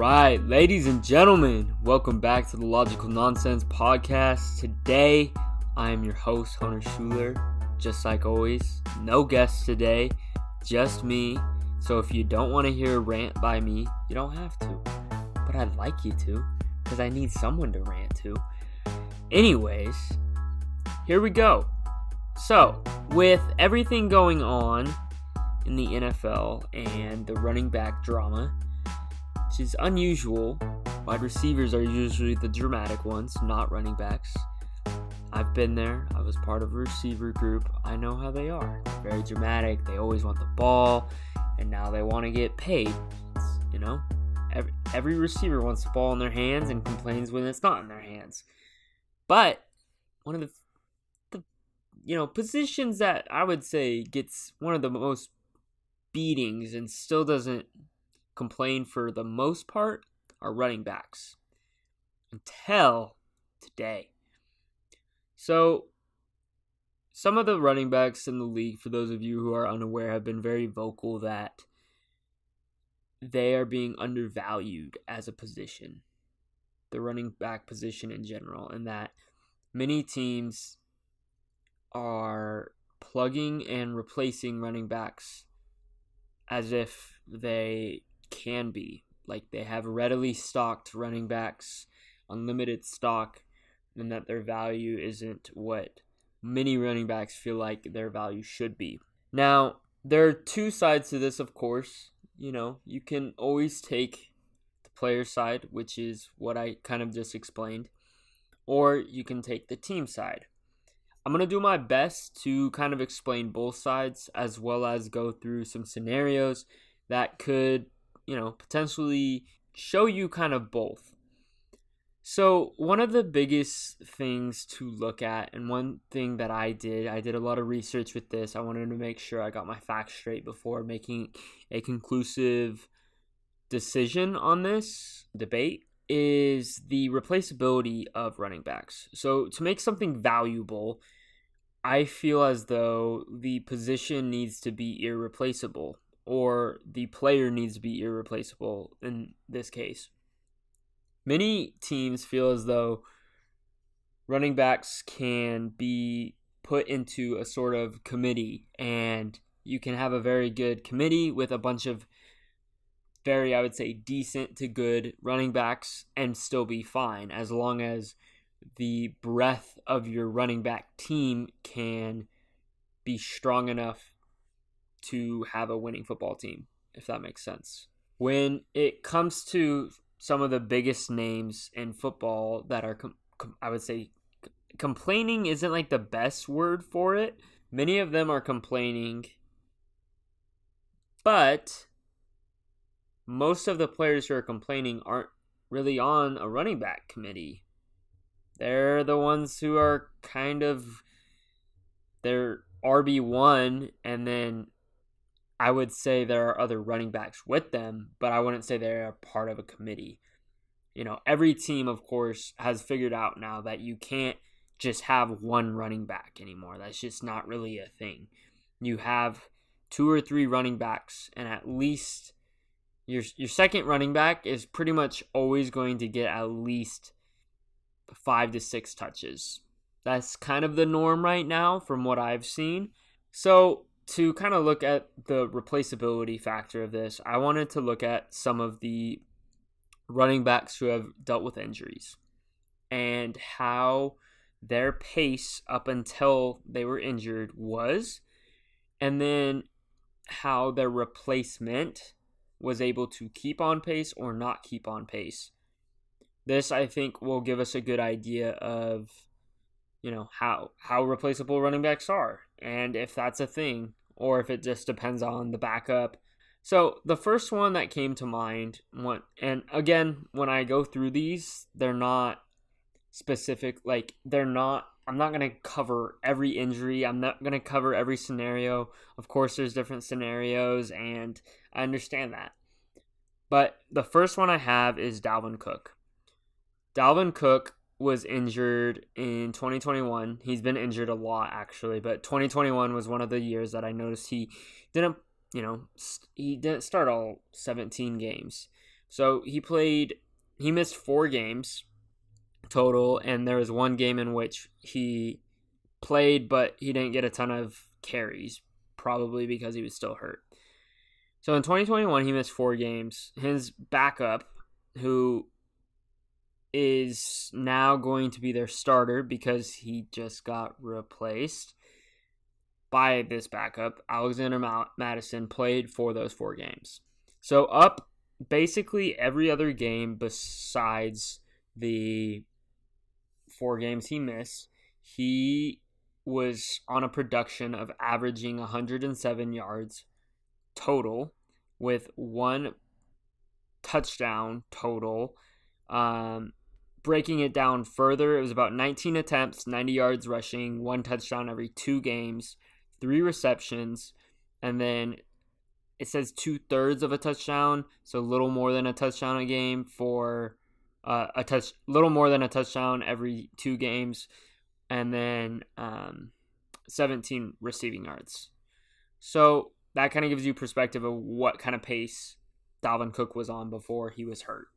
right, ladies and gentlemen, welcome back to the Logical Nonsense Podcast. Today, I am your host, Hunter Schuler, just like always. No guests today, just me. So if you don't want to hear a rant by me, you don't have to. But I'd like you to, because I need someone to rant to. Anyways, here we go. So, with everything going on in the NFL and the running back drama, which is unusual. Wide receivers are usually the dramatic ones, not running backs. I've been there. I was part of a receiver group. I know how they are. They're very dramatic. They always want the ball, and now they want to get paid. Every receiver wants the ball in their hands and complains when it's not in their hands. But one of the positions that I would say gets one of the most beatings and still doesn't complain for the most part are running backs until today. So some of the running backs in the league, for those of you who are unaware, have been very vocal that they are being undervalued as a position, the running back position in general, and that many teams are plugging and replacing running backs as if they can be. Like they have readily stocked running backs, unlimited stock, and that their value isn't what many running backs feel like their value should be. Now, there are two sides to this, of course. You can always take the player side, which is what I kind of just explained, or you can take the team side. I'm going to do my best to kind of explain both sides, as well as go through some scenarios that could, potentially show you kind of both. So one of the biggest things to look at, and one thing that I did a lot of research with this. I wanted to make sure I got my facts straight before making a conclusive decision on this debate, is the replaceability of running backs. So to make something valuable, I feel as though the position needs to be irreplaceable, or the player needs to be irreplaceable in this case. Many teams feel as though running backs can be put into a sort of committee, and you can have a very good committee with a bunch of very, I would say, decent to good running backs and still be fine, as long as the breadth of your running back team can be strong enough to have a winning football team, if that makes sense. When it comes to some of the biggest names in football that are, I would say, complaining isn't like the best word for it. Many of them are complaining, but most of the players who are complaining aren't really on a running back committee. They're the ones who are they're RB1, and then I would say there are other running backs with them, but I wouldn't say they're a part of a committee. Every team, of course, has figured out now that you can't just have one running back anymore. That's just not really a thing. You have 2 or 3 running backs, and at least your second running back is pretty much always going to get at least 5 to 6 touches. That's kind of the norm right now from what I've seen. So to kind of look at the replaceability factor of this, I wanted to look at some of the running backs who have dealt with injuries and how their pace up until they were injured was, and then how their replacement was able to keep on pace or not keep on pace. This, I think, will give us a good idea of how replaceable running backs are, and if that's a thing, or if it just depends on the backup. So the first one that came to mind, and again, when I go through these, they're not specific, I'm not going to cover every injury, I'm not going to cover every scenario. Of course, there's different scenarios, and I understand that. But the first one I have is Dalvin Cook. Dalvin Cook was injured in 2021. He's been injured a lot, actually, but 2021 was one of the years that I noticed he didn't start all 17 games. So he missed 4 games total, and there was one game in which he played, but he didn't get a ton of carries, probably because he was still hurt. So in 2021, he missed 4 games. His backup, who is now going to be their starter because he just got replaced by this backup, Alexander Madison, played for those 4 games. So up basically every other game besides the 4 games he missed, he was on a production of averaging 107 yards total with 1 touchdown total. Breaking it down further, it was about 19 attempts, 90 yards rushing, 1 touchdown every 2 games, 3 receptions, and then it says 2/3 of a touchdown, so a little more than a touchdown a game for little more than a touchdown every 2 games, and then 17 receiving yards. So that kind of gives you perspective of what kind of pace Dalvin Cook was on before he was hurt.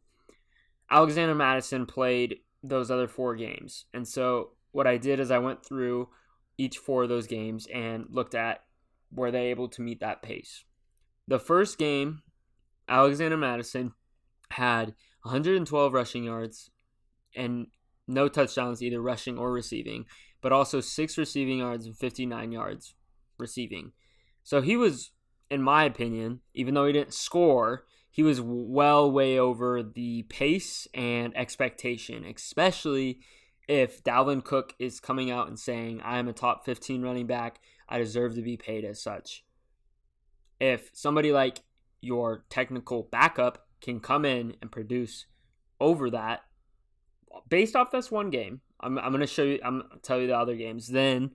Alexander Madison played those other 4 games. And so what I did is I went through each 4 of those games and looked at were they able to meet that pace. The first game, Alexander Madison had 112 rushing yards and no touchdowns, either rushing or receiving, but also 6 receiving yards and 59 yards receiving. So he was, in my opinion, even though he didn't score, he was way over the pace and expectation, especially if Dalvin Cook is coming out and saying, I am a top 15 running back, I deserve to be paid as such. If somebody like your technical backup can come in and produce over that, based off this one game, I'm going to show you, I'm going to tell you the other games, then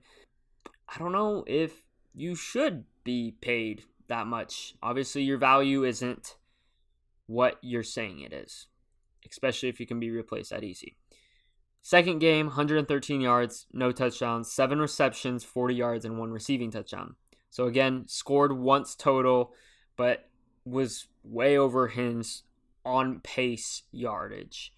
I don't know if you should be paid that much. Obviously, your value isn't what you're saying it is, especially if you can be replaced that easy. Second game, 113 yards, no touchdowns, 7 receptions, 40 yards, and 1 receiving touchdown. So again, scored once total, but was way over his on-pace yardage.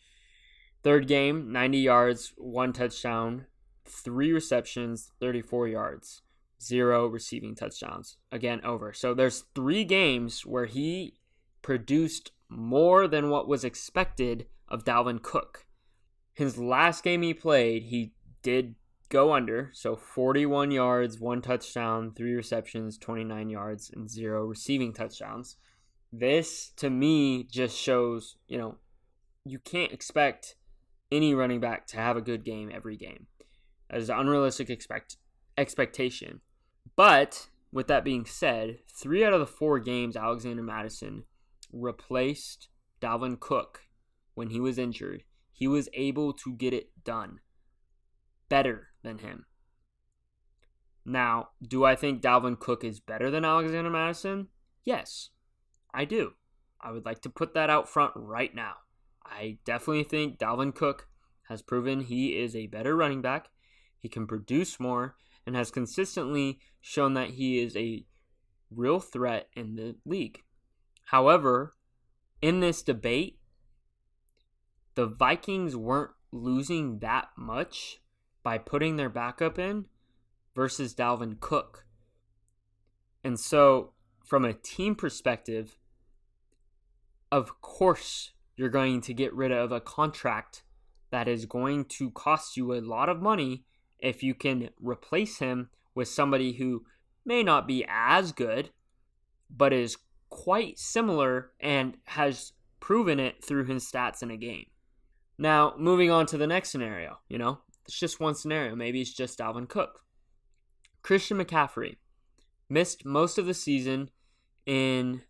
Third game, 90 yards, 1 touchdown, 3 receptions, 34 yards, 0 receiving touchdowns. Again, over. So there's 3 games where he produced more than what was expected of Dalvin Cook. His last game he played, he did go under. So 41 yards, 1 touchdown, 3 receptions, 29 yards, and 0 receiving touchdowns. This, to me, just shows, you can't expect any running back to have a good game every game. That is an unrealistic expectation. But with that being said, 3 out of the 4 games Alexander Madison replaced Dalvin Cook when he was injured, he was able to get it done better than him. Now, do I think Dalvin Cook is better than Alexander Madison? Yes, I do. I would like to put that out front right now. I definitely think Dalvin Cook has proven he is a better running back. He can produce more and has consistently shown that he is a real threat in the league. However, in this debate, the Vikings weren't losing that much by putting their backup in versus Dalvin Cook. And so, from a team perspective, of course, you're going to get rid of a contract that is going to cost you a lot of money if you can replace him with somebody who may not be as good, but is quite similar and has proven it through his stats in a game. Now, moving on to the next scenario, it's just one scenario. Maybe it's just Dalvin Cook. Christian McCaffrey missed most of the season in,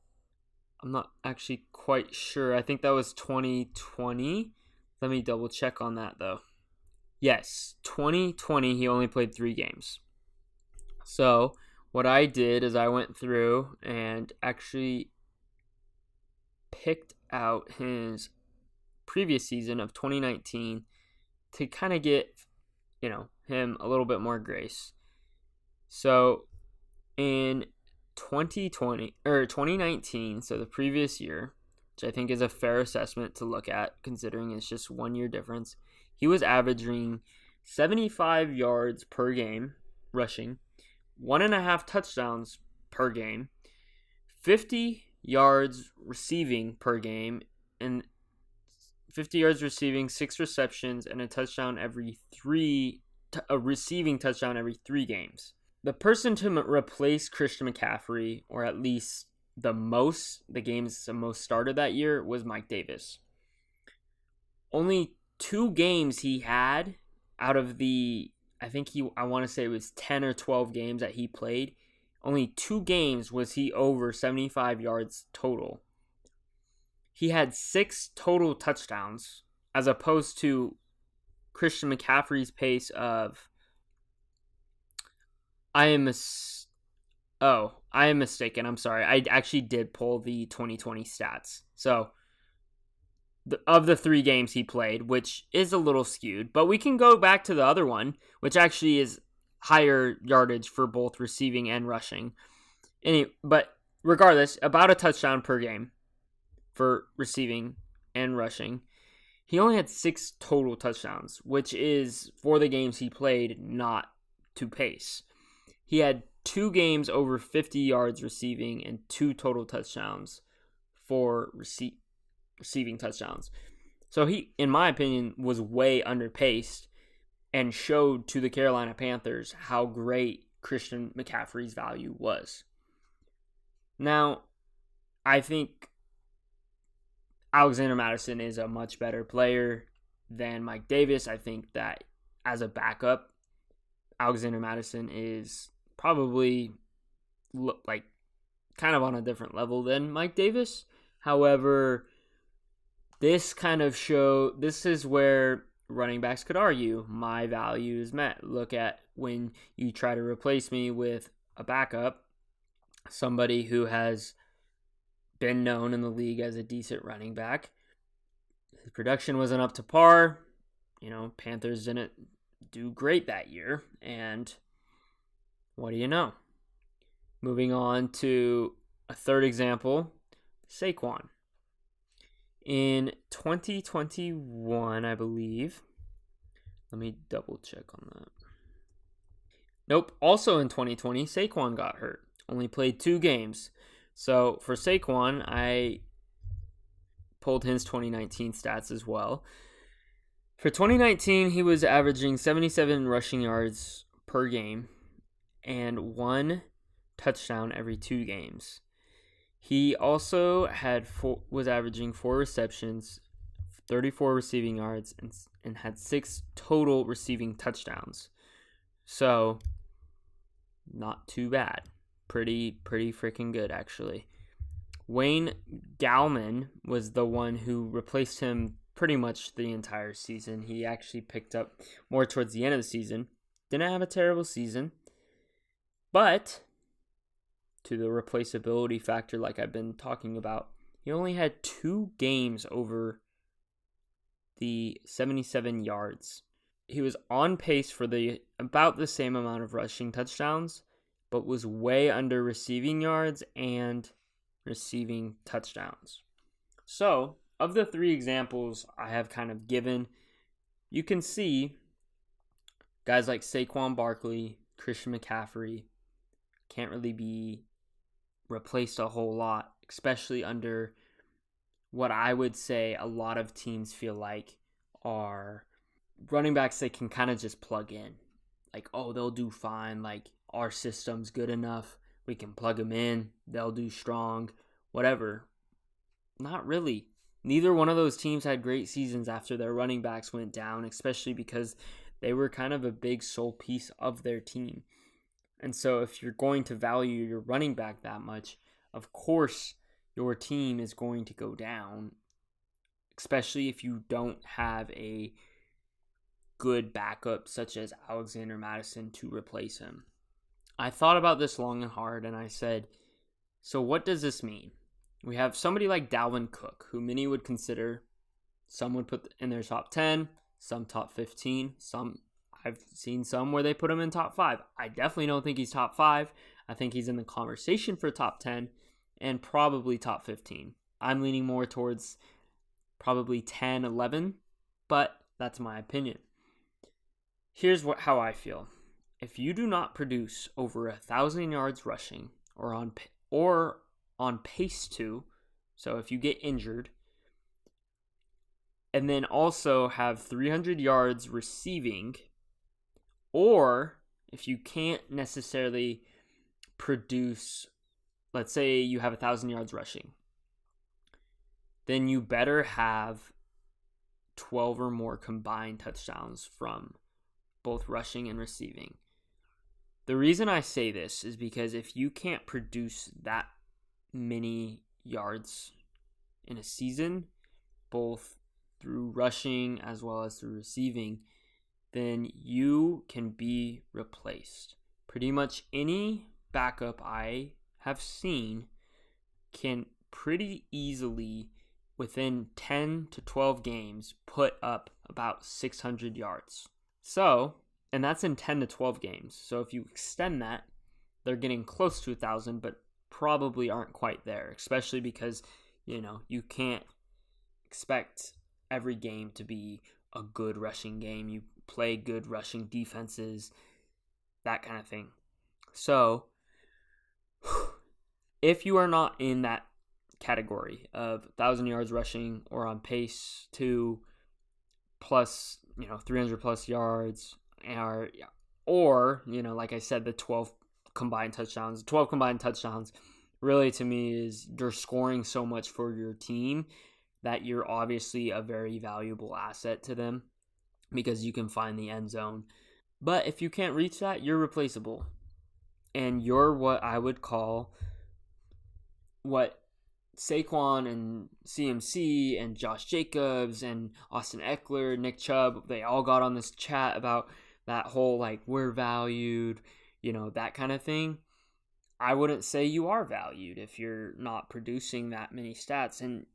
I'm not actually quite sure. I think that was 2020. Let me double check on that though. Yes, 2020, he only played 3 games. So what I did is I went through and actually picked out his previous season of 2019 to kind of get, him a little bit more grace. So in 2019, so the previous year, which I think is a fair assessment to look at considering it's just 1 year difference. He was averaging 75 yards per game rushing, 1.5 touchdowns per game, 50 yards receiving per game, and 50 yards receiving, 6 receptions, and a receiving touchdown every 3 games. The person to replace Christian McCaffrey, or at least the games the most started that year, was Mike Davis. Only 2 games he had out of the, I want to say it was 10 or 12 games that he played. Only 2 games was he over 75 yards total. He had 6 total touchdowns, as opposed to Christian McCaffrey's pace of, I am mistaken. I'm sorry. I actually did pull the 2020 stats. So, of the 3 games he played, which is a little skewed, but we can go back to the other one, which actually is higher yardage for both receiving and rushing. But regardless, about a touchdown per game for receiving and rushing. He only had 6 total touchdowns, which is, for the games he played, not to pace. He had 2 games over 50 yards receiving and 2 total touchdowns for receiving touchdowns. So he, in my opinion, was way underpaced and showed to the Carolina Panthers how great Christian McCaffrey's value was. Now, I think Alexander Mattison is a much better player than Mike Davis. I think that as a backup, Alexander Mattison is probably like kind of on a different level than Mike Davis. However, this is where running backs could argue my value is met. Look at when you try to replace me with a backup, somebody who has been known in the league as a decent running back. His production wasn't up to par. Panthers didn't do great that year. And what do you know? Moving on to a third example, Saquon. In 2021, I believe. Let me double check on that. Nope. Also in 2020, Saquon got hurt. Only played 2 games. So for Saquon, I pulled his 2019 stats as well. For 2019, he was averaging 77 rushing yards per game and 1 touchdown every 2 games. He also was averaging 4 receptions, 34 receiving yards, and had 6 total receiving touchdowns. So, not too bad. Pretty freaking good, actually. Wayne Gallman was the one who replaced him pretty much the entire season. He actually picked up more towards the end of the season. Didn't have a terrible season. But, to the replaceability factor like I've been talking about, he only had 2 games over the 77 yards. He was on pace for about the same amount of rushing touchdowns, but was way under receiving yards and receiving touchdowns. So, of the 3 examples I have kind of given, you can see guys like Saquon Barkley, Christian McCaffrey can't really be replaced a whole lot, especially under what I would say a lot of teams feel like are running backs they can kind of just plug in. Like, oh, they'll do fine. Like, our system's good enough. We can plug them in. They'll do strong. Whatever. Not really. Neither one of those teams had great seasons after their running backs went down, especially because they were kind of a big sole piece of their team. And so if you're going to value your running back that much, of course your team is going to go down, especially if you don't have a good backup such as Alexander Mattison to replace him. I thought about this long and hard, and I said, so what does this mean? We have somebody like Dalvin Cook, who many would consider, some would put in their top 10, some top 15, I've seen some where they put him in top 5. I definitely don't think he's top 5. I think he's in the conversation for top 10 and probably top 15. I'm leaning more towards probably 10, 11, but that's my opinion. Here's how I feel. If you do not produce over 1,000 yards rushing or on pace to, so if you get injured, and then also have 300 yards receiving, or if you can't necessarily produce, let's say you have 1,000 yards rushing, then you better have 12 or more combined touchdowns from both rushing and receiving. The reason I say this is because if you can't produce that many yards in a season, both through rushing as well as through receiving, then you can be replaced. Pretty much any backup I have seen can pretty easily, within 10 to 12 games, put up about 600 yards. So, and that's in 10 to 12 games. So if you extend that, they're getting close to 1,000, but probably aren't quite there, especially because, you can't expect every game to be a good rushing game. You play good rushing defenses, that kind of thing. So, if you are not in that category of 1,000 yards rushing or on pace to plus, 300 plus yards, or like I said, the 12 combined touchdowns. 12 combined touchdowns really, to me, is you're scoring so much for your team that you're obviously a very valuable asset to them because you can find the end zone. But if you can't reach that, you're replaceable. And you're what I would call what Saquon and CMC and Josh Jacobs and Austin Eckler, Nick Chubb, they all got on this chat about that whole, we're valued, that kind of thing. I wouldn't say you are valued if you're not producing that many stats. And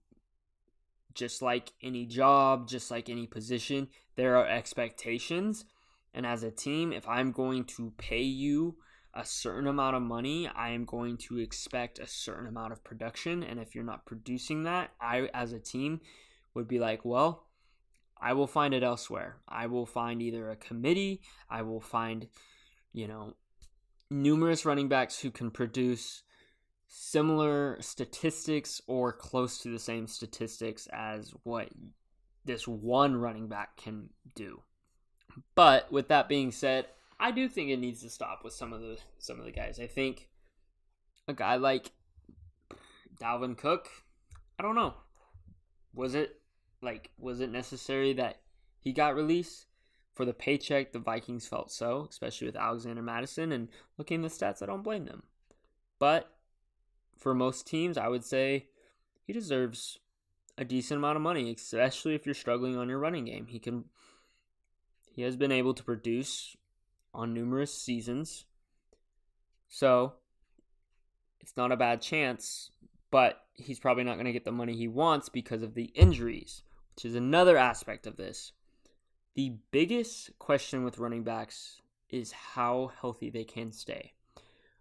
just like any job, just like any position, there are expectations. And as a team, if I'm going to pay you a certain amount of money, I am going to expect a certain amount of production. And if you're not producing that, I, as a team, would be like, well, I will find it elsewhere. I will find either a committee, I will find, numerous running backs who can produce similar statistics or close to the same statistics as what this one running back can do. But with that being said, I do think it needs to stop with some of the guys. I think a guy like Dalvin Cook, I don't know. Was it necessary that he got released? For the paycheck, the Vikings felt so, especially with Alexander Mattison, and looking at the stats, I don't blame them. But for most teams, I would say he deserves a decent amount of money, especially if you're struggling on your running game. He has been able to produce on numerous seasons, so it's not a bad chance, but he's probably not going to get the money he wants because of the injuries, which is another aspect of this. The biggest question with running backs is how healthy they can stay.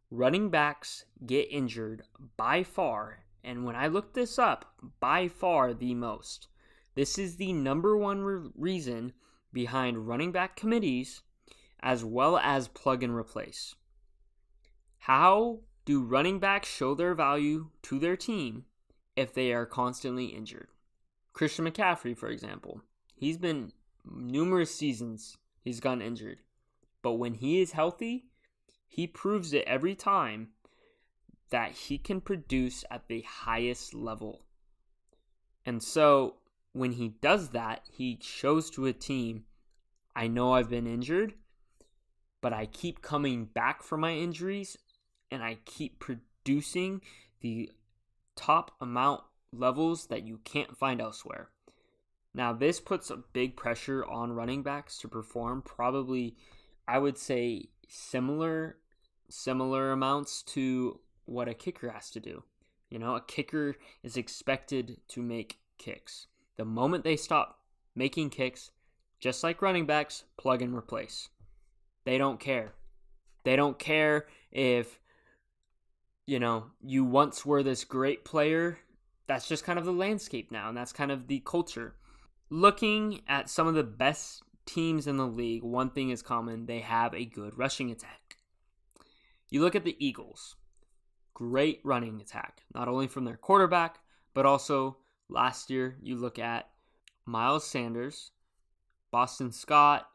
Running backs get injured by far, and when I looked this up, by far the most. This is the number one reason behind running back committees as well as plug and replace. How do running backs show their value to their team if they are constantly injured? Christian McCaffrey, for example, he's been numerous seasons he's gotten injured, but when he is healthy, he proves it every time that he can produce at the highest level. And so when he does that, he shows to a team, I know I've been injured, but I keep coming back from my injuries and I keep producing the top amount levels that you can't find elsewhere. Now, this puts a big pressure on running backs to perform probably, I would say, similar amounts to what a kicker has to do. A kicker is expected to make kicks. The moment they stop making kicks, just like running backs, plug and replace. They don't care. They don't care if, you once were this great player that's just kind of the landscape now, and that's kind of the culture. Looking at some of the best teams in the league, one thing is common: they have a good rushing attack. You look at the Eagles, great running attack, not only from their quarterback, but also last year you look at Miles Sanders, Boston Scott.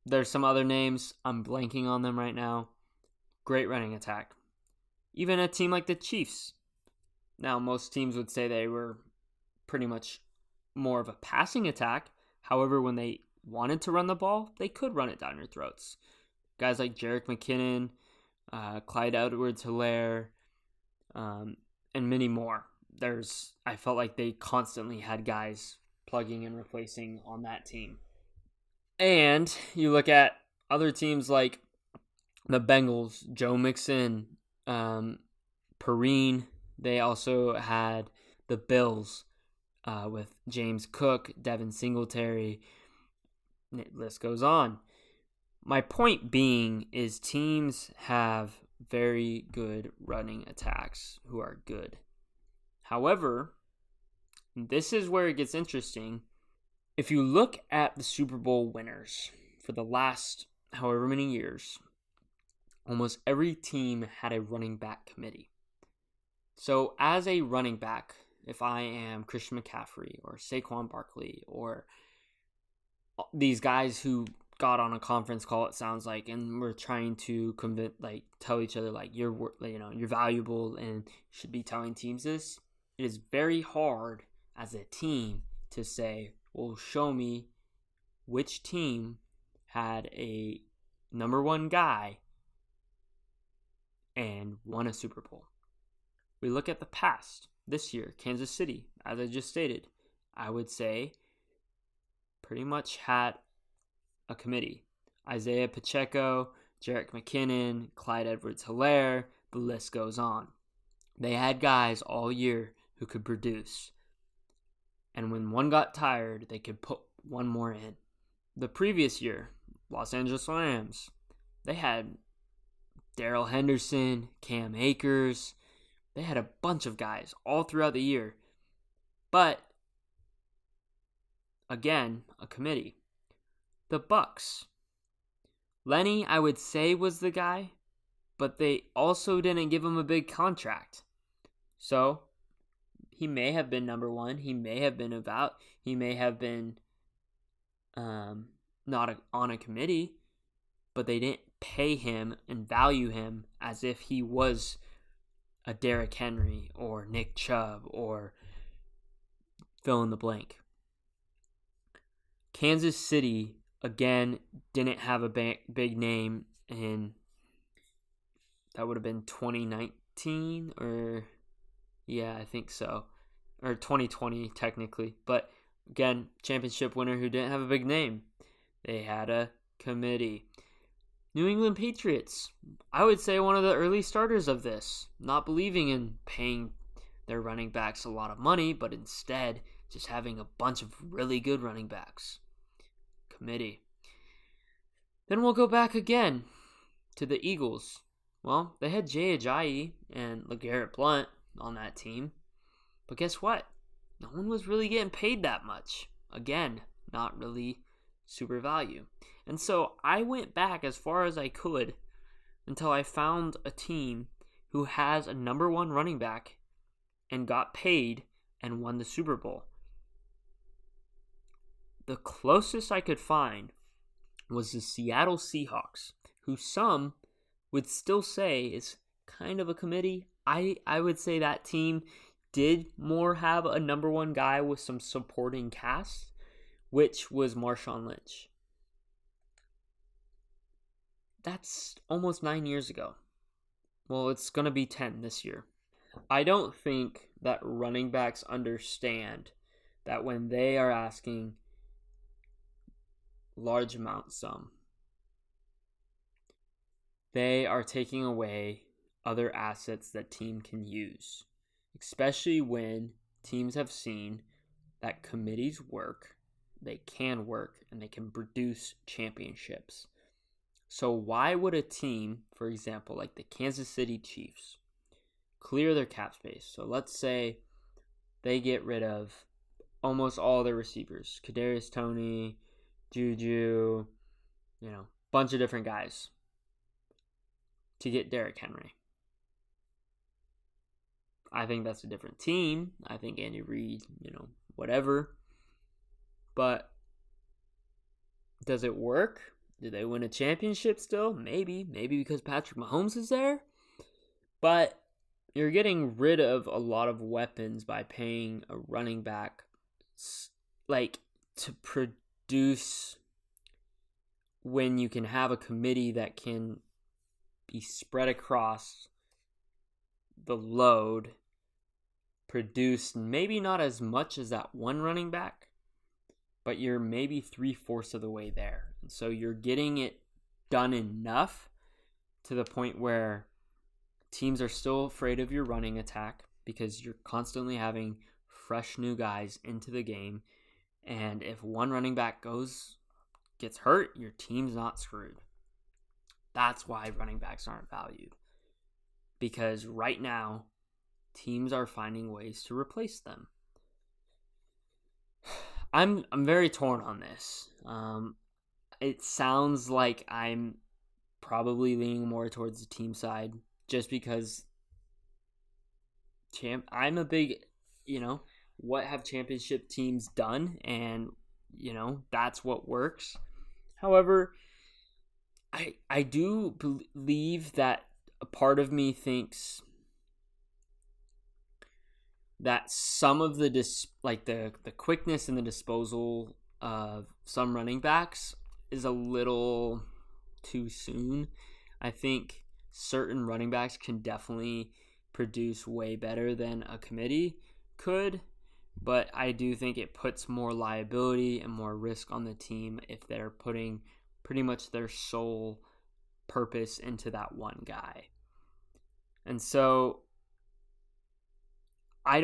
There's some other names, I'm blanking on them right now. Great running attack. Even a team like the Chiefs. Now, most teams would say they were pretty much more of a passing attack. However, when they wanted to run the ball, they could run it down your throats. Guys like Jerick McKinnon, Clyde Edwards-Helaire, and many more. I felt like they constantly had guys plugging and replacing on that team. And you look at other teams like the Bengals, Joe Mixon, Perrine. They also had the Bills with James Cook, Devin Singletary. The list goes on. My point being is teams have very good running attacks who are good. However, this is where it gets interesting. If you look at the Super Bowl winners for the last however many years, almost every team had a running back committee. So as a running back, if I am Christian McCaffrey or Saquon Barkley or these guys who got on a conference call, it sounds like, and we're trying to tell each other you're valuable and should be telling teams this, it is very hard as a team to say, well, show me which team had a number one guy and won a Super Bowl. We look at the past. This year, Kansas City, as I just stated, I would say pretty much had a committee. Isaiah Pacheco, Jerick McKinnon, Clyde Edwards-Helaire, the list goes on. They had guys all year who could produce. And when one got tired, they could put one more in. The previous year, Los Angeles Rams, they had Darrell Henderson, Cam Akers. They had a bunch of guys all throughout the year. But, again, a committee. The Bucks. Lenny, I would say, was the guy, but they also didn't give him a big contract. So, he may have been number one. He may have been He may have been not on a committee, but they didn't pay him and value him as if he was a Derrick Henry or Nick Chubb or fill in the blank. Kansas City, again, didn't have a big name in, that would have been 2019 I think so. Or 2020 technically. But again, championship winner who didn't have a big name. They had a committee. New England Patriots, I would say one of the early starters of this, not believing in paying their running backs a lot of money, but instead just having a bunch of really good running backs. Committee. Then we'll go back again to the Eagles. Well, they had Jay Ajayi and LeGarrette Blount on that team, but guess what? No one was really getting paid that much. Again, not really super value. And so I went back as far as I could until I found a team who has a number one running back and got paid and won the Super Bowl. The closest I could find was the Seattle Seahawks, who some would still say is kind of a committee. I would say that team did more have a number one guy with some supporting cast, which was Marshawn Lynch. That's almost 9 years ago. Well, it's going to be 10 this year. I don't think that running backs understand that when they are asking large amount sum, they are taking away other assets that team can use, especially when teams have seen that committees work, they can work, and they can produce championships. So why would a team, for example, like the Kansas City Chiefs, clear their cap space. So let's say they get rid of almost all their receivers. Kadarius Toney, Juju, bunch of different guys to get Derrick Henry. I think that's a different team. I think Andy Reid, whatever. But does it work? Do they win a championship still? Maybe because Patrick Mahomes is there. But you're getting rid of a lot of weapons by paying a running back to produce when you can have a committee that can be spread across the load, produce maybe not as much as that one running back, but you're maybe 3/4 of the way there. And so you're getting it done enough to the point where teams are still afraid of your running attack because you're constantly having fresh new guys into the game. And if one running back gets hurt, your team's not screwed. That's why running backs aren't valued. Because right now, teams are finding ways to replace them. I'm very torn on this. It sounds like I'm probably leaning more towards the team side just because I'm a big, what have championship teams done? And, that's what works. However, I do believe that a part of me thinks that some of the the quickness and the disposal of some running backs is a little too soon. I think certain running backs can definitely produce way better than a committee could, but I do think it puts more liability and more risk on the team if they're putting pretty much their sole purpose into that one guy. And so I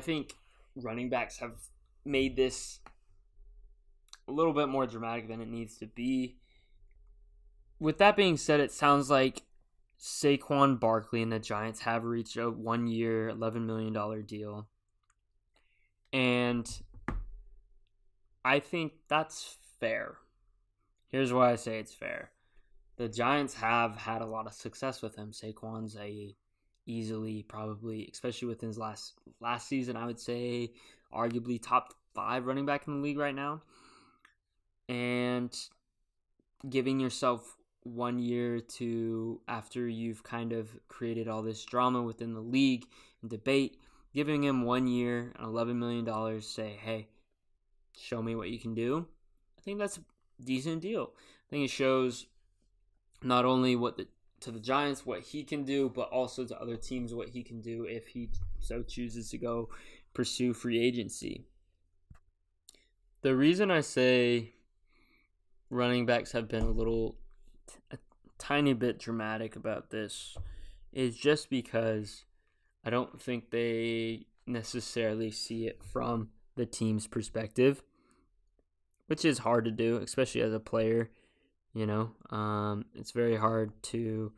think running backs have made this a little bit more dramatic than it needs to be. With that being said, it sounds like Saquon Barkley and the Giants have reached a 1-year, $11 million deal. And I think that's fair. Here's why I say it's fair. The Giants have had a lot of success with him. Saquon's easily, probably, especially within his last season, I would say arguably top 5 running back in the league right now. And giving yourself 1 year to, after you've kind of created all this drama within the league and debate, giving him 1 year and $11 million, say, hey, show me what you can do. I think that's a decent deal. I think it shows not only to the Giants what he can do, but also to other teams what he can do if he so chooses to go pursue free agency. The reason I say running backs have been a tiny bit dramatic about this is just because I don't think they necessarily see it from the team's perspective, which is hard to do, especially as a player. It's very hard to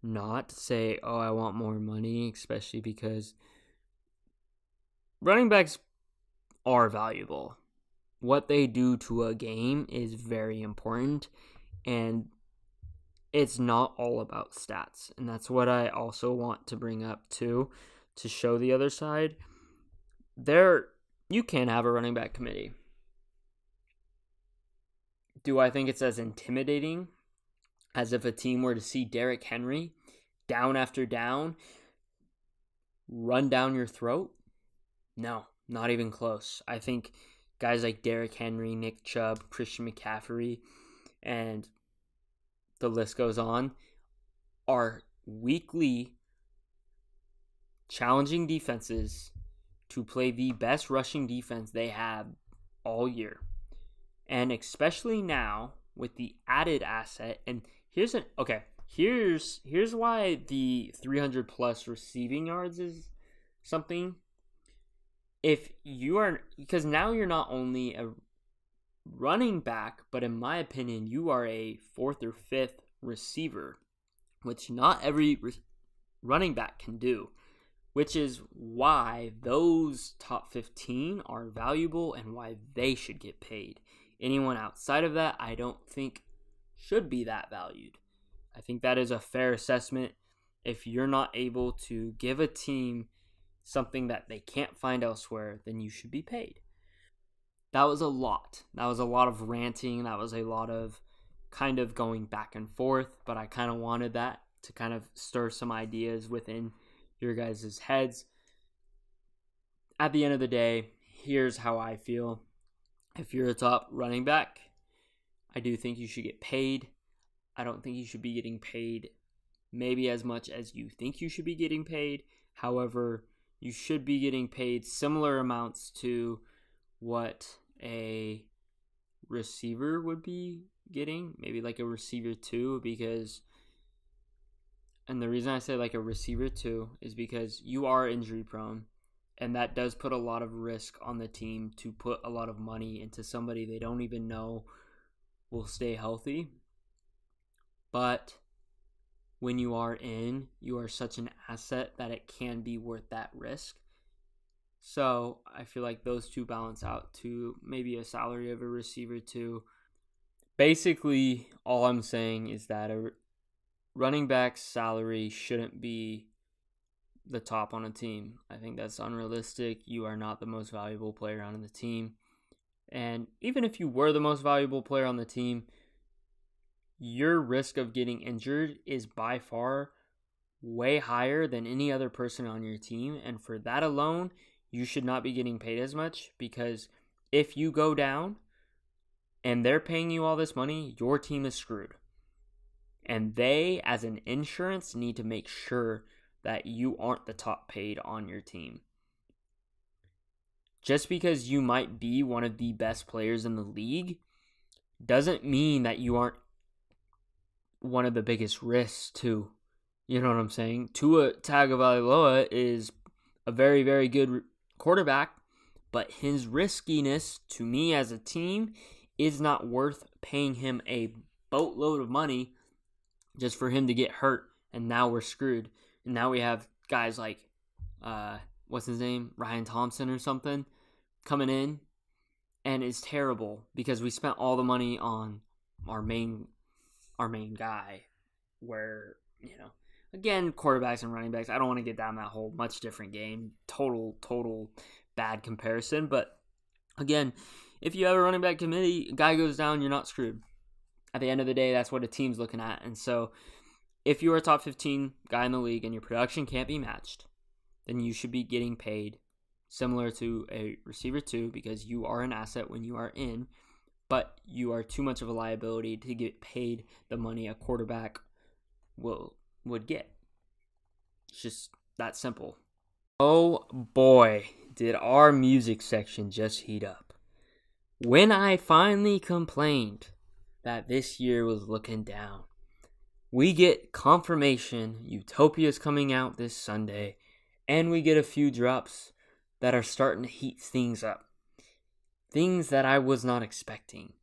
not say, oh, I want more money, especially because running backs are valuable. What they do to a game is very important, and it's not all about stats. And that's what I also want to bring up too, to show the other side. You can have a running back committee. Do I think it's as intimidating as if a team were to see Derrick Henry down after down run down your throat? No, not even close. I think guys like Derrick Henry, Nick Chubb, Christian McCaffrey, and the list goes on, are weekly challenging defenses to play the best rushing defense they have all year. And especially now with the added asset, and here's why the 300 plus receiving yards is something. Because now you're not only a running back, but in my opinion, you are a 4th or 5th receiver, which not every running back can do, which is why those top 15 are valuable and why they should get paid. Anyone outside of that, I don't think should be that valued. I think that is a fair assessment. If you're not able to give a team something that they can't find elsewhere, then you should be paid. That was a lot. That was a lot of ranting. That was a lot of kind of going back and forth, but I kind of wanted that to kind of stir some ideas within your guys' heads. At the end of the day, here's how I feel. If you're a top running back, I do think you should get paid. I don't think you should be getting paid maybe as much as you think you should be getting paid. However, you should be getting paid similar amounts to what a receiver would be getting, maybe like a receiver 2, because, and the reason I say like a receiver 2 is because you are injury prone, and that does put a lot of risk on the team to put a lot of money into somebody they don't even know will stay healthy. But when you are in, you are such an asset that it can be worth that risk. So I feel like those two balance out to maybe a salary of a receiver 2. Basically, all I'm saying is that a running back's salary shouldn't be the top on a team. I think that's unrealistic. You are not the most valuable player on the team. And even if you were the most valuable player on the team, your risk of getting injured is by far way higher than any other person on your team. And for that alone, you should not be getting paid as much, because if you go down and they're paying you all this money, your team is screwed. And they, as an insurance, need to make sure that you aren't the top paid on your team. Just because you might be one of the best players in the league doesn't mean that you aren't one of the biggest risks too. You know what I'm saying? Tua Tagovailoa is a very, very good quarterback, but his riskiness to me as a team is not worth paying him a boatload of money just for him to get hurt, and now we're screwed. And now we have guys like, what's his name? Ryan Thompson or something coming in, and it's terrible because we spent all the money on our main guy, where, you know, again, quarterbacks and running backs, I don't want to get down that whole much different game, total bad comparison, but again, if you have a running back committee, a guy goes down, you're not screwed. At the end of the day, that's what a team's looking at. And so if you're a top 15 guy in the league and your production can't be matched, then you should be getting paid similar to a receiver 2, because you are an asset when you are in, but you are too much of a liability to get paid the money a quarterback would get. It's just that simple. Oh boy, did our music section just heat up. When I finally complained that this year was looking down, we get confirmation Utopia's coming out this Sunday, and we get a few drops that are starting to heat things up. Things that I was not expecting.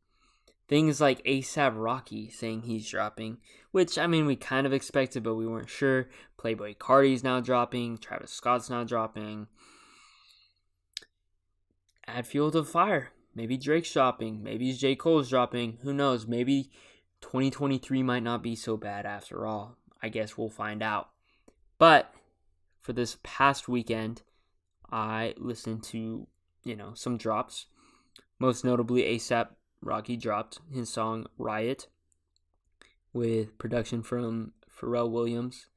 Things like A$AP Rocky saying he's dropping, which, I mean, we kind of expected, but we weren't sure. Playboi Carti's now dropping. Travis Scott's now dropping. Add fuel to the fire. Maybe Drake's dropping. Maybe J. Cole's dropping. Who knows? Maybe 2023 might not be so bad after all. I guess we'll find out. But for this past weekend, I listened to, some drops. Most notably, A$AP Rocky dropped his song Riot with production from Pharrell Williams.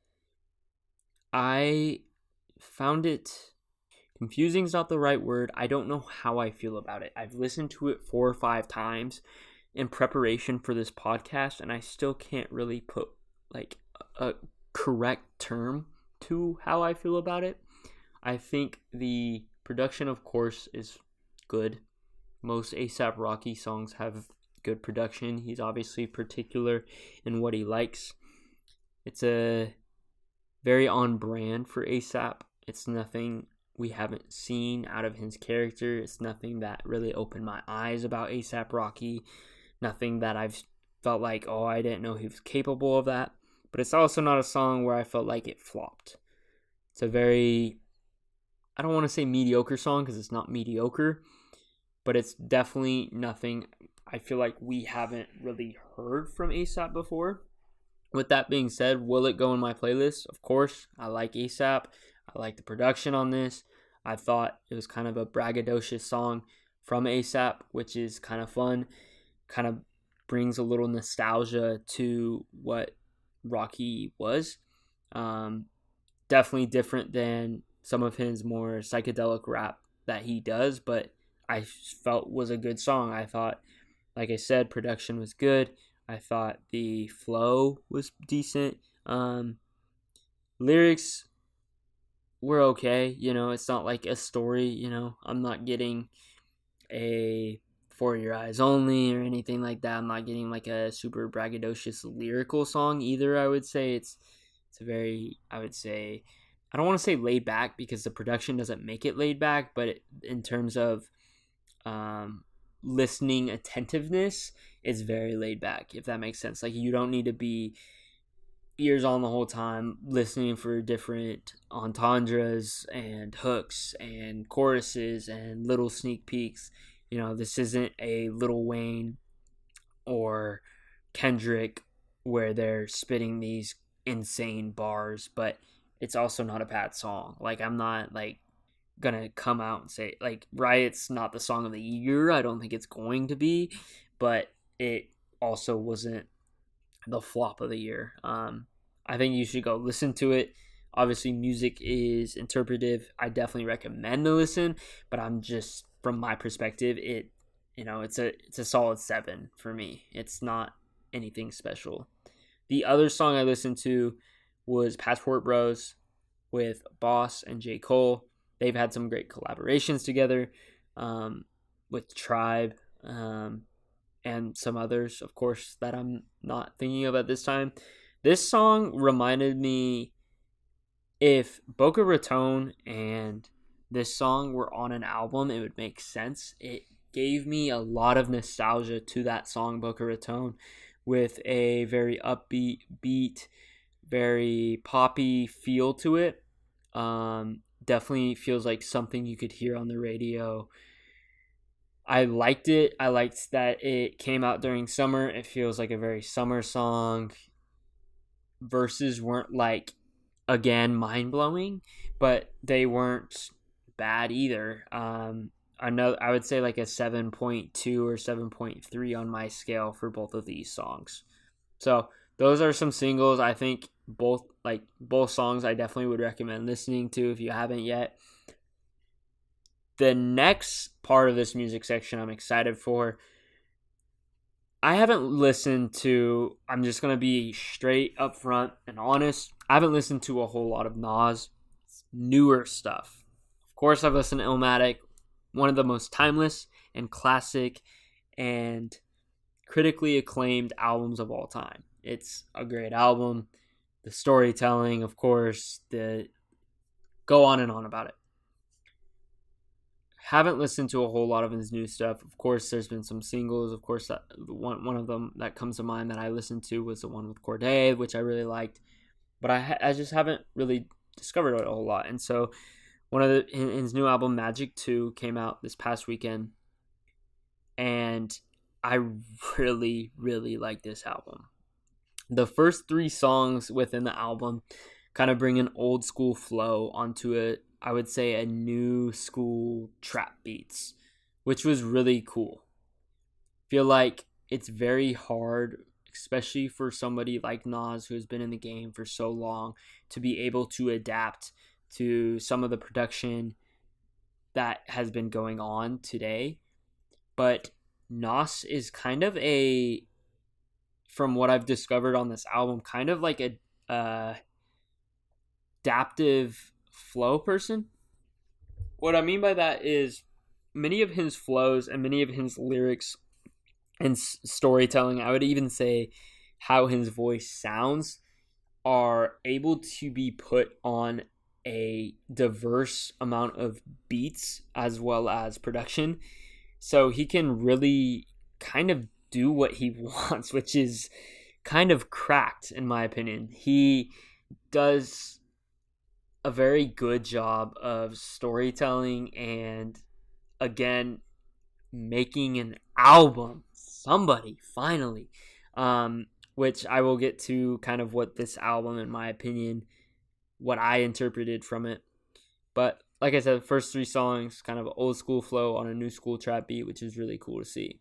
I found it confusing is not the right word. I don't know how I feel about it. I've listened to it 4 or 5 times in preparation for this podcast, and I still can't really put like a correct term to how I feel about it. I think the production, of course, is good. Most A$AP Rocky songs have good production. He's obviously particular in what he likes. It's a very on brand for A$AP. It's nothing we haven't seen out of his character. It's nothing that really opened my eyes about A$AP Rocky. Nothing that I've felt like, I didn't know he was capable of that. But it's also not a song where I felt like it flopped. It's a very, I don't want to say mediocre song because it's not mediocre, but it's definitely nothing I feel like we haven't really heard from ASAP before. With that being said, will it go in my playlist? Of course. I like ASAP. I like the production on this. I thought it was kind of a braggadocious song from ASAP, which is kind of fun. Kind of brings a little nostalgia to what Rocky was. Definitely different than some of his more psychedelic rap that he does, but I felt was a good song. I thought, like I said, production was good. I thought the flow was decent. Lyrics were okay. It's not like a story. I'm not getting a For Your Eyes Only or anything like that. I'm not getting like a super braggadocious lyrical song either. I would say it's a very, I don't want to say laid back because the production doesn't make it laid back, but in terms of listening attentiveness, it's very laid back, if that makes sense. Like, you don't need to be ears on the whole time listening for different entendres and hooks and choruses and little sneak peeks. This isn't a Lil Wayne or Kendrick where they're spitting these insane bars, but it's also not a bad song. Like, I'm not like gonna come out and say like Riot's not the song of the year. I don't think it's going to be, but it also wasn't the flop of the year. I think you should go listen to it. Obviously, music is interpretive. I definitely recommend to listen, but I'm just, from my perspective, it's a solid 7 for me. It's not anything special. The other song I listened to was Passport Bros with Bas and J Cole. They've had some great collaborations together with Tribe and some others, of course, that I'm not thinking of at this time. This song reminded me, if Boca Raton and this song were on an album, it would make sense. It gave me a lot of nostalgia to that song, Boca Raton, with a very upbeat beat, very poppy feel to it. Definitely feels like something you could hear on the radio. I liked it. I liked that it came out during summer. It feels like a very summer song. Verses weren't like, again, mind-blowing, but they weren't bad either. I would say like a 7.2 or 7.3 on my scale for both of these songs. So those are some singles. I think both songs I definitely would recommend listening to if you haven't yet. The next part of this music section I'm excited for. I haven't listened to, I'm just going to be straight up front and honest, I haven't listened to a whole lot of Nas newer stuff. Of course, I've listened to Illmatic, one of the most timeless and classic and critically acclaimed albums of all time. It's a great album. The storytelling, of course, go on and on about it. Haven't listened to a whole lot of his new stuff. Of course, there's been some singles. Of course, one of them that comes to mind that I listened to was the one with Corday, which I really liked. But I just haven't really discovered it a whole lot. And so his new album, Magic 2, came out this past weekend. And I really, really like this album. The first 3 songs within the album kind of bring an old school flow onto it. I would say a new school trap beats, which was really cool. Feel like it's very hard, especially for somebody like Nas who has been in the game for so long, to be able to adapt to some of the production that has been going on today. But Nas is kind of from what I've discovered on this album, kind of like a adaptive flow person. What I mean by that is many of his flows and many of his lyrics and storytelling, I would even say how his voice sounds, are able to be put on a diverse amount of beats as well as production. So he can really kind of do what he wants, which is kind of cracked in my opinion. He does a very good job of storytelling and, again, making an album. Somebody, finally. Um, which I will get to kind of what this album, in my opinion, what I interpreted from it. But like I said, the first 3 songs, kind of old school flow on a new school trap beat, which is really cool to see.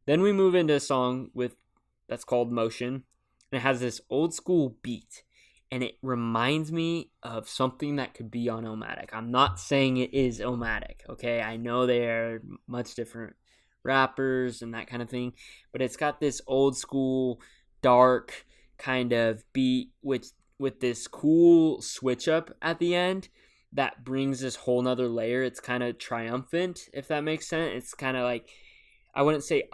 Then we move into a song that's called Motion. And it has this old school beat. And it reminds me of something that could be on Illmatic. I'm not saying it is Illmatic, okay? I know they're much different rappers and that kind of thing. But it's got this old school, dark kind of beat with this cool switch up at the end that brings this whole nother layer. It's kind of triumphant, if that makes sense. It's kind of like, I wouldn't say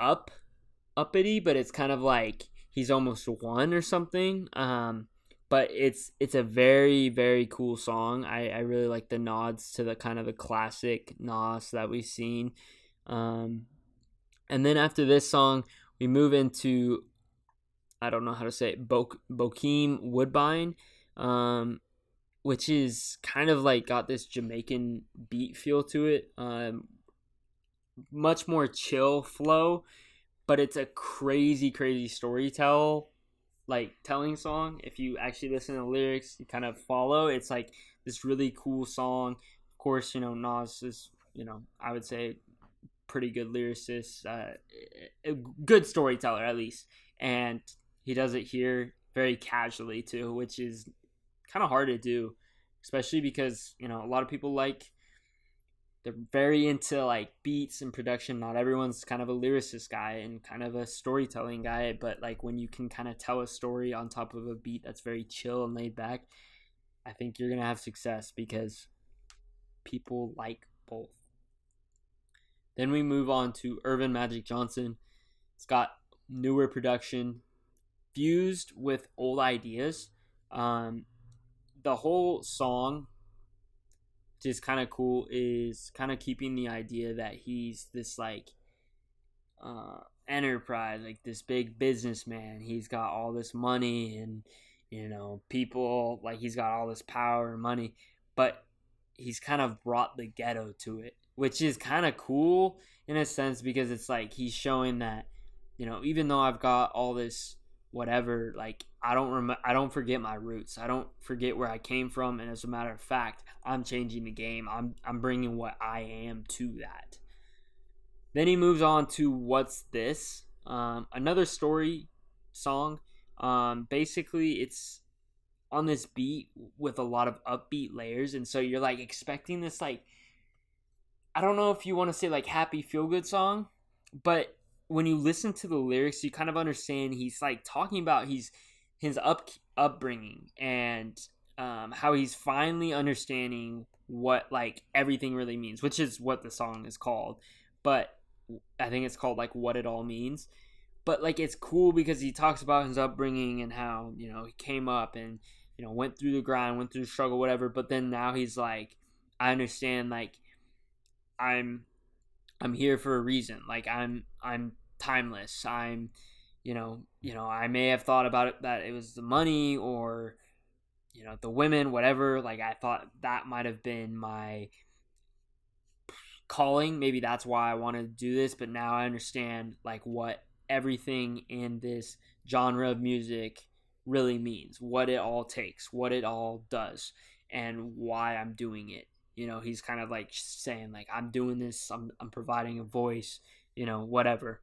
uppity, but it's kind of like he's almost won or something. But it's a very, very cool song. I really like the nods to the kind of the classic Nas that we've seen. And then after this song, we move into, I don't know how to say it, Bokeem Woodbine, which is kind of like got this Jamaican beat feel to it. Much more chill flow, but it's a crazy, crazy telling song. If you actually listen to the lyrics, you kind of follow. It's like this really cool song. Of course, Nas is, I would say, pretty good lyricist, a good storyteller at least, and he does it here very casually too, which is kind of hard to do, especially because a lot of people they're very into like beats and production. Not everyone's kind of a lyricist guy and kind of a storytelling guy, but like when you can kind of tell a story on top of a beat that's very chill and laid back, I think you're gonna have success because people like both. Then we move on to Irvin Magic Johnson. It's got newer production fused with old ideas. The whole song, which is kind of cool, is kind of keeping the idea that he's this like enterprise, like this big businessman. He's got all this money and people, like he's got all this power and money, but he's kind of brought the ghetto to it, which is kind of cool in a sense because it's like he's showing that even though I've got all this whatever, like I don't forget my roots. I don't forget where I came from, and as a matter of fact, I'm changing the game. I'm bringing what I am to that. Then he moves on to What's This? Another story song. Basically, it's on this beat with a lot of upbeat layers, and so you're like expecting this, like, I don't know if you want to say like happy feel good song, but when you listen to the lyrics, you kind of understand he's like talking about his upbringing and how he's finally understanding what like everything really means, which is what the song is called. But I think it's called like What It All Means. But like it's cool because he talks about his upbringing and how he came up and went through the grind, went through the struggle, whatever. But then now he's like, I understand, like I'm here for a reason. Like I'm timeless. I'm I may have thought about it that it was the money or the women, whatever. Like I thought that might have been my calling. Maybe that's why I wanted to do this, but now I understand like what everything in this genre of music really means, what it all takes, what it all does, and why I'm doing it. He's kind of like saying like I'm doing this, I'm providing a voice, whatever.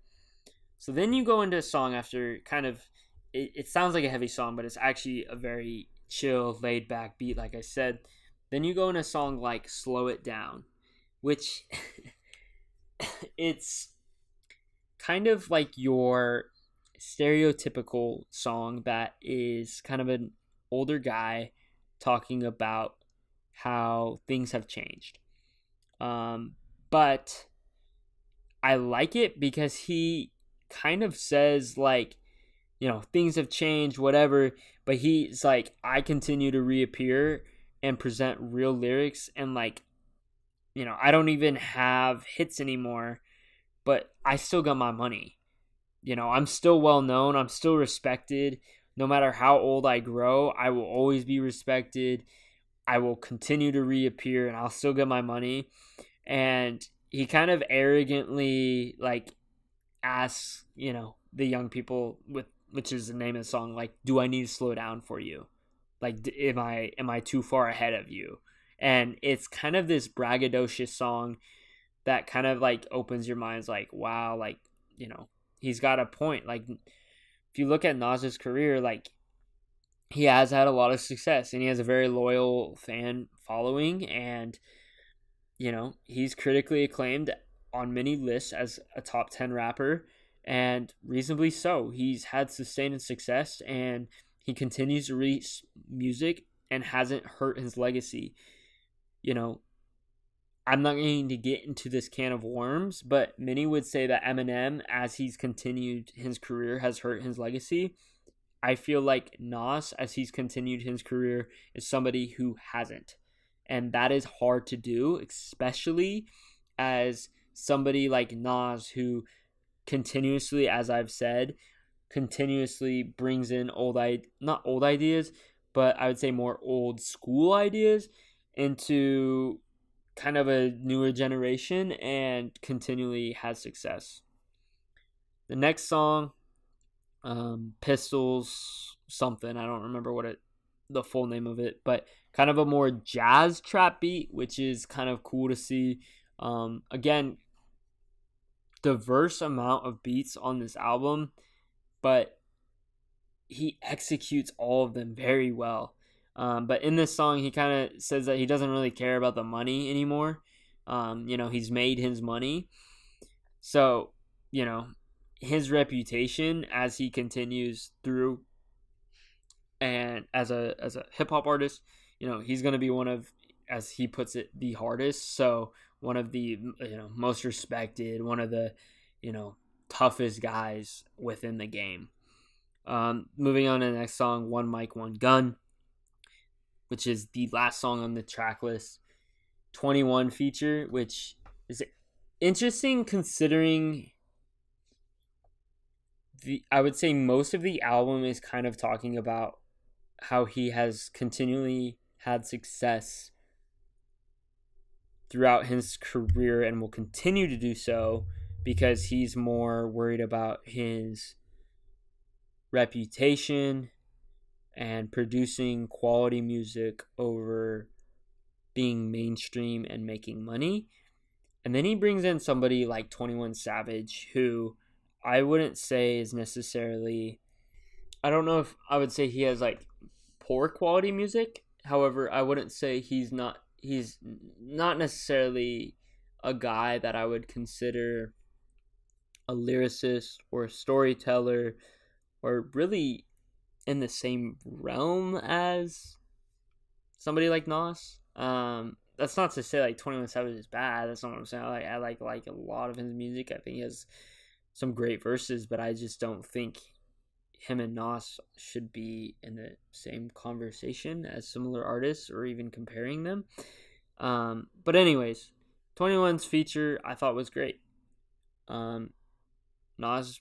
So then you go into a song after kind of it sounds like a heavy song, but it's actually a very chill, laid back beat, like I said. Then you go into a song like Slow It Down, which it's kind of like your stereotypical song that is kind of an older guy talking about how things have changed. But I like it because he kind of says like, things have changed, whatever, but he's like, I continue to reappear and present real lyrics, and like, I don't even have hits anymore, but I still got my money. I'm still well known, I'm still respected. No matter how old I grow, I will always be respected. I will continue to reappear and I'll still get my money. And he kind of arrogantly like asks, the young people, with which is the name of the song, like, do I need to slow down for you? Like, am I too far ahead of you? And it's kind of this braggadocious song that kind of like opens your minds, like, wow, like, he's got a point. Like, if you look at Nas's career, like, he has had a lot of success and he has a very loyal fan following, and he's critically acclaimed on many lists as a top 10 rapper, and reasonably so. He's had sustained success and he continues to release music and hasn't hurt his legacy. I'm not going to get into this can of worms, but many would say that Eminem, as he's continued his career, has hurt his legacy. I feel like Nas, as he's continued his career, is somebody who hasn't. And that is hard to do, especially as somebody like Nas, who continuously, as I've said, continuously brings in not old ideas, but I would say more old school ideas into kind of a newer generation and continually has success. The next song, Pistols something, I don't remember the full name of it, but kind of a more jazz trap beat, which is kind of cool to see. Again, diverse amount of beats on this album, but he executes all of them very well. But in this song, he kind of says that he doesn't really care about the money anymore. He's made his money. So, his reputation as he continues through and as a hip hop artist, he's going to be one of, as he puts it, the hardest. So one of the, most respected, one of the, toughest guys within the game. Moving on to the next song, One Mic, One Gun, which is the last song on the track list. 21 feature, which is interesting considering I would say most of the album is kind of talking about how he has continually had success throughout his career and will continue to do so because he's more worried about his reputation and producing quality music over being mainstream and making money. And then he brings in somebody like 21 Savage, who I wouldn't say is necessarily, I don't know if I would say he has like poor quality music. However, I wouldn't say he's not necessarily a guy that I would consider a lyricist or a storyteller or really in the same realm as somebody like Nas. That's not to say like 21 Savage is bad. That's not what I'm saying. I like a lot of his music. I think he has some great verses, but I just don't think him and Nas should be in the same conversation as similar artists or even comparing them. But anyways, 21's feature I thought was great. Nas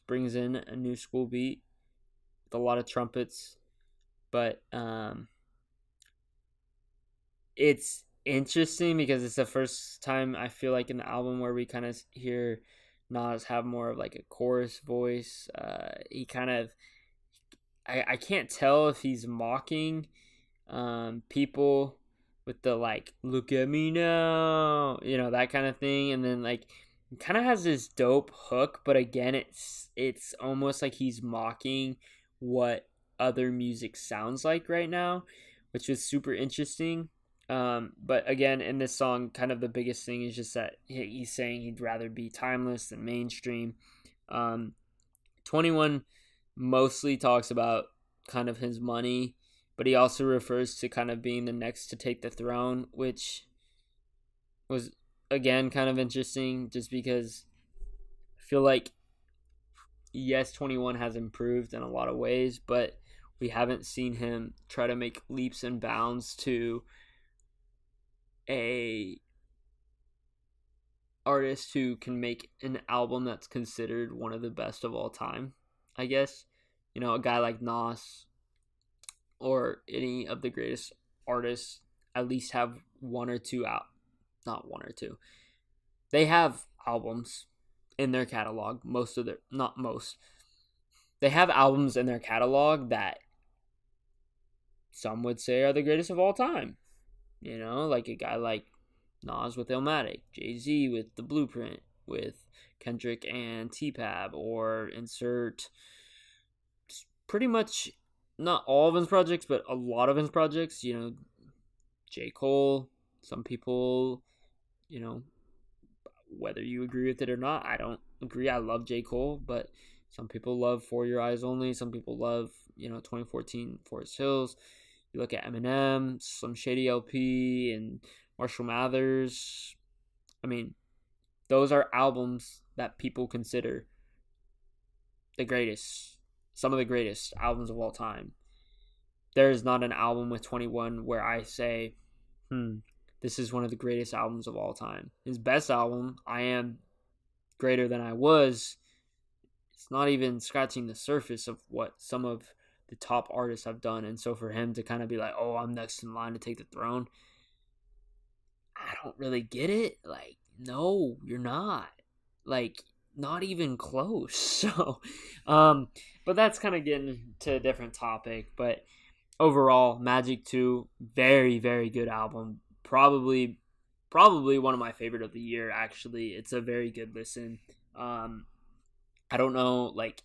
brings in a new school beat with a lot of trumpets, but it's interesting because it's the first time I feel like in the album where we kind of hear Nas have more of like a chorus voice. He kind of, I can't tell if he's mocking people with the like, look at me now, that kind of thing. And then like, it kind of has this dope hook, but again, it's almost like he's mocking what other music sounds like right now, which was super interesting. But again, in this song, kind of the biggest thing is just that he's saying he'd rather be timeless than mainstream. 21 mostly talks about kind of his money, but he also refers to kind of being the next to take the throne, which was, again, kind of interesting just because I feel like, yes, 21 has improved in a lot of ways, but we haven't seen him try to make leaps and bounds to a artist who can make an album that's considered one of the best of all time, I guess. A guy like Nas or any of the greatest artists at least have one or two out. Not one or two. They have albums in their catalog. Not most. They have albums in their catalog that some would say are the greatest of all time. Like a guy like Nas with Illmatic, Jay-Z with The Blueprint, with Kendrick and T-Pab, or insert pretty much not all of his projects, but a lot of his projects. J. Cole. Some people, whether you agree with it or not, I don't agree. I love J. Cole, but some people love For Your Eyes Only. Some people love, 2014 Forest Hills. You look at Eminem, Slim Shady LP, and Marshall Mathers. I mean, those are albums that people consider the greatest, some of the greatest albums of all time. There is not an album with 21 where I say, this is one of the greatest albums of all time. His best album, I Am Greater Than I Was, it's not even scratching the surface of what some of the top artists have done. And so for him to kind of be like, oh, I'm next in line to take the throne, I don't really get it. Like, no, you're not. Like, not even close. So, but that's kind of getting to a different topic. But overall, Magic 2, very, very good album. Probably one of my favorite of the year, actually. It's a very good listen. I don't know, like,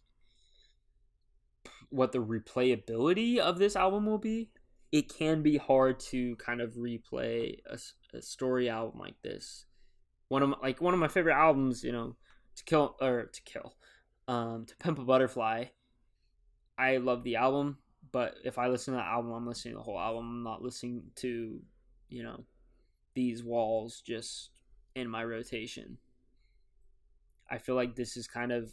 what the replayability of this album will be. It can be hard to kind of replay a story album like this. One of my favorite albums, To Pimp a Butterfly. I love the album, but if I listen to that album, I'm listening to the whole album. I'm not listening to, These Walls just in my rotation. I feel like this is kind of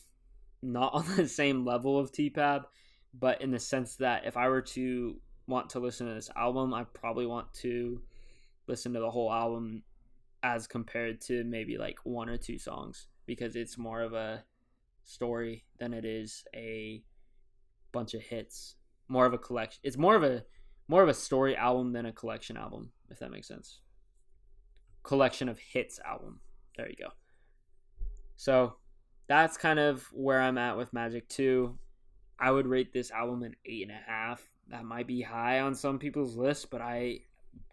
not on the same level of T-Pab, but in the sense that if I were to want to listen to this album, I probably want to listen to the whole album as compared to maybe like one or two songs, because it's more of a story than it is a bunch of hits. More of a collection. It's more of a story album than a collection album, if that makes sense. Collection of hits album. There you go. So that's kind of where I'm at with Magic 2. I would rate this album an 8.5. That might be high on some people's list, but I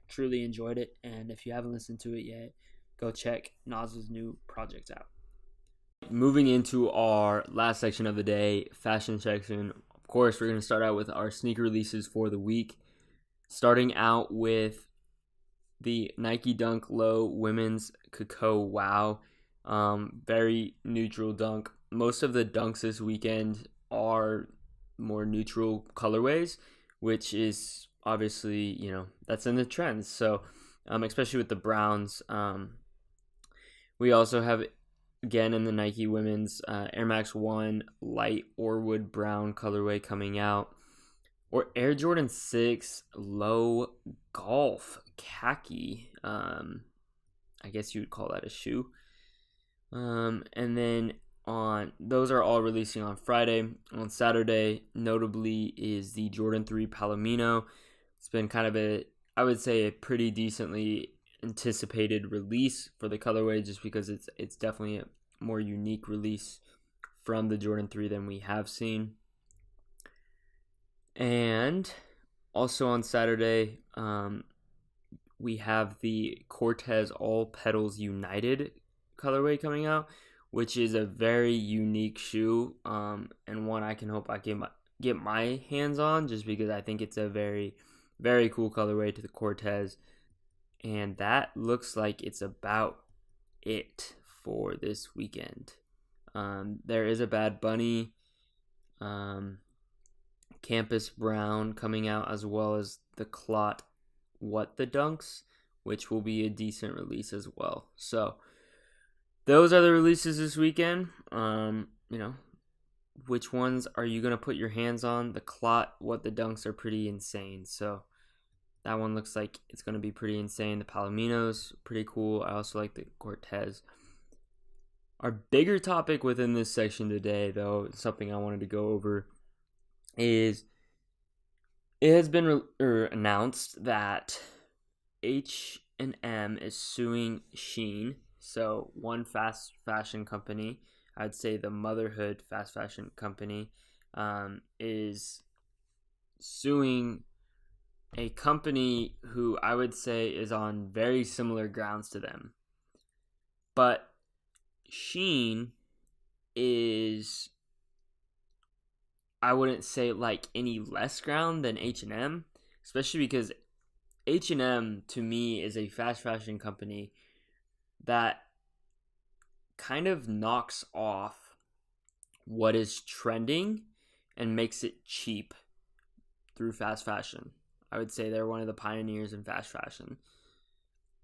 truly enjoyed it. And if you haven't listened to it yet, go check Nas's new project out. Moving into our last section of the day, fashion section. Of course, we're going to start out with our sneaker releases for the week. Starting out with the Nike Dunk Low Women's Cocoa Wow. Very neutral dunk. Most of the dunks this weekend are more neutral colorways, which is obviously, that's in the trends. So, especially with the browns. We also have, again, in the Nike Women's Air Max 1 Light Orwood Brown colorway coming out. Or Air Jordan 6 Low Golf Khaki. I guess you would call that a shoe. And then those are all releasing on Friday. On Saturday, notably, is the Jordan 3 Palomino. It's been kind of I would say a pretty decently anticipated release for the colorway, just because it's definitely a more unique release from the Jordan 3 than we have seen. And also on Saturday, we have the Cortez All Petals United colorway coming out, which is a very unique shoe, and one I can hope I can get my hands on, just because I think it's a very, very cool colorway to the Cortez. And that looks like it's about it for this weekend. There is a Bad Bunny Campus Brown coming out, as well as the Clot What the Dunks, which will be a decent release as well. So those are the releases this weekend. Which ones are you going to put your hands on? The Clot What the Dunks are pretty insane. So that one looks like it's going to be pretty insane. The Palominos, pretty cool. I also like the Cortez. Our bigger topic within this section today, though, something I wanted to go over, is it has been announced that H&M is suing Shein, so one fast fashion company, I'd say the motherhood fast fashion company, is suing a company who I would say is on very similar grounds to them. But Shein is, I wouldn't say like any less ground than H&M, especially because H&M to me is a fast fashion company that kind of knocks off what is trending and makes it cheap through fast fashion. I would say they're one of the pioneers in fast fashion.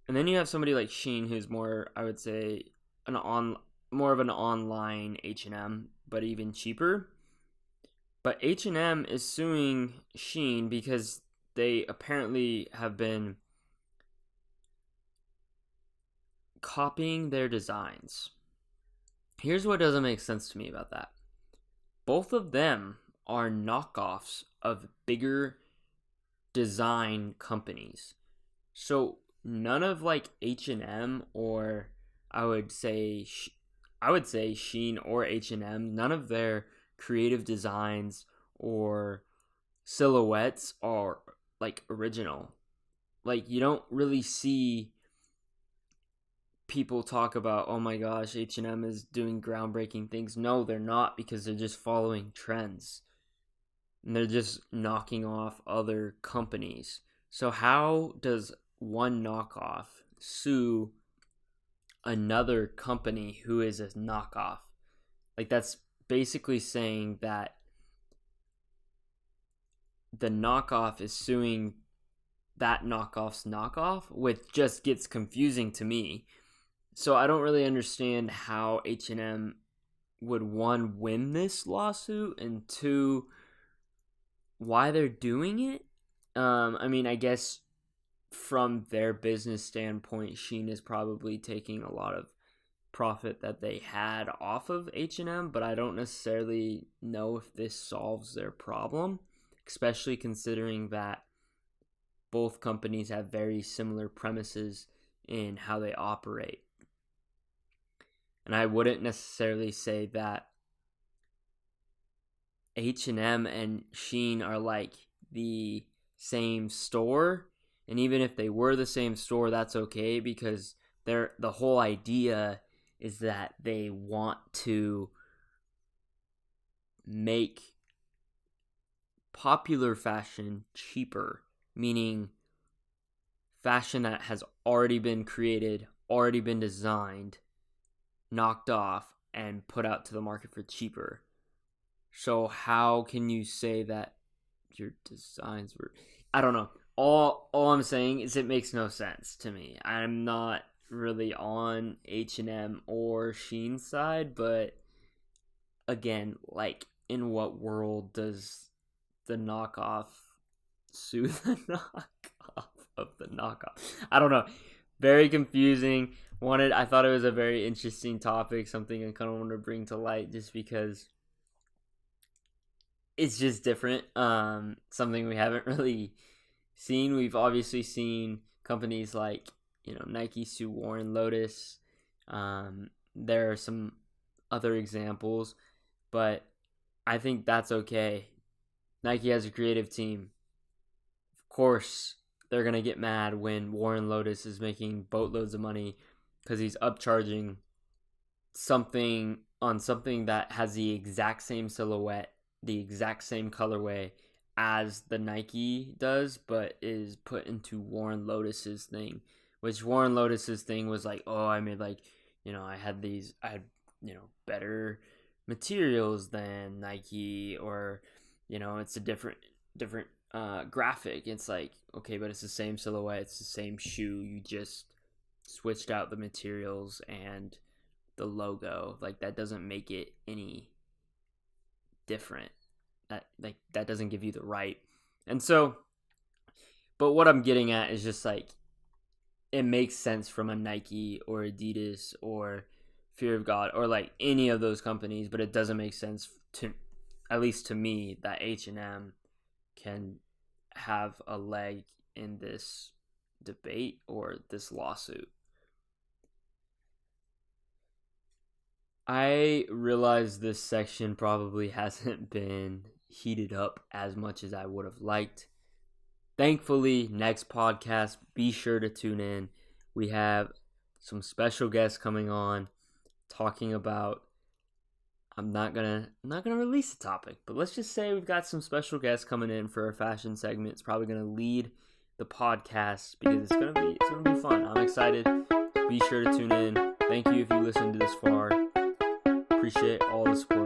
And then you have somebody like Shein, who's more, I would say, more of an online H&M, but even cheaper. But H&M is suing Shein because they apparently have been copying their designs. Here's what doesn't make sense to me about that. Both of them are knockoffs of bigger design companies. So none of like H&M or I would say Shein or H&M, none of their creative designs or silhouettes are like original. Like you don't really see people talk about, oh my gosh, H&M is doing groundbreaking things. No, they're not, because they're just following trends. And they're just knocking off other companies. So how does one knockoff sue another company who is a knockoff? Like that's basically saying that the knockoff is suing that knockoff's knockoff, which just gets confusing to me. So I don't really understand how H&M would, one, win this lawsuit, and two, why they're doing it. I mean, I guess from their business standpoint, Shein is probably taking a lot of profit that they had off of H&M, but I don't necessarily know if this solves their problem, especially considering that both companies have very similar premises in how they operate. And I wouldn't necessarily say that H&M and Shein are like the same store. And even if they were the same store, that's okay, because the whole idea is that they want to make popular fashion cheaper, meaning fashion that has already been created, already been designed, knocked off, and put out to the market for cheaper. So how can you say that your designs were, I don't know. All I'm saying is it makes no sense to me. I'm not really on H&M or Shein's side, but again, like, in what world does the knockoff sue the knockoff of the knockoff? I don't know. Very confusing. I thought it was a very interesting topic, something I kind of want to bring to light just because it's just different. Something we haven't really seen. We've obviously seen companies like, Nike sue Warren Lotus. There are some other examples, but I think that's okay. Nike has a creative team. Of course, they're going to get mad when Warren Lotus is making boatloads of money because he's upcharging something that has the exact same silhouette, the exact same colorway as the Nike does, but is put into Warren Lotus's thing, which Warren Lotus's thing was like, oh, I made like, I had better materials than Nike, or, it's a different graphic. It's like, okay, but it's the same silhouette, it's the same shoe, you just switched out the materials and the logo. Like, that doesn't make it any different. That doesn't give you the right. And so, but what I'm getting at is just like, it makes sense from a Nike or Adidas or Fear of God or like any of those companies, but it doesn't make sense to, at least to me, that H&M can have a leg in this debate or this lawsuit. I realize this section probably hasn't been heated up as much as I would have liked. Thankfully, next podcast, be sure to tune in. We have some special guests coming on talking about, I'm not gonna release the topic, but let's just say we've got some special guests coming in for our fashion segment. It's probably gonna lead the podcast because it's gonna be fun. I'm excited. Be sure to tune in. Thank you if you listened to this far. Appreciate all the support.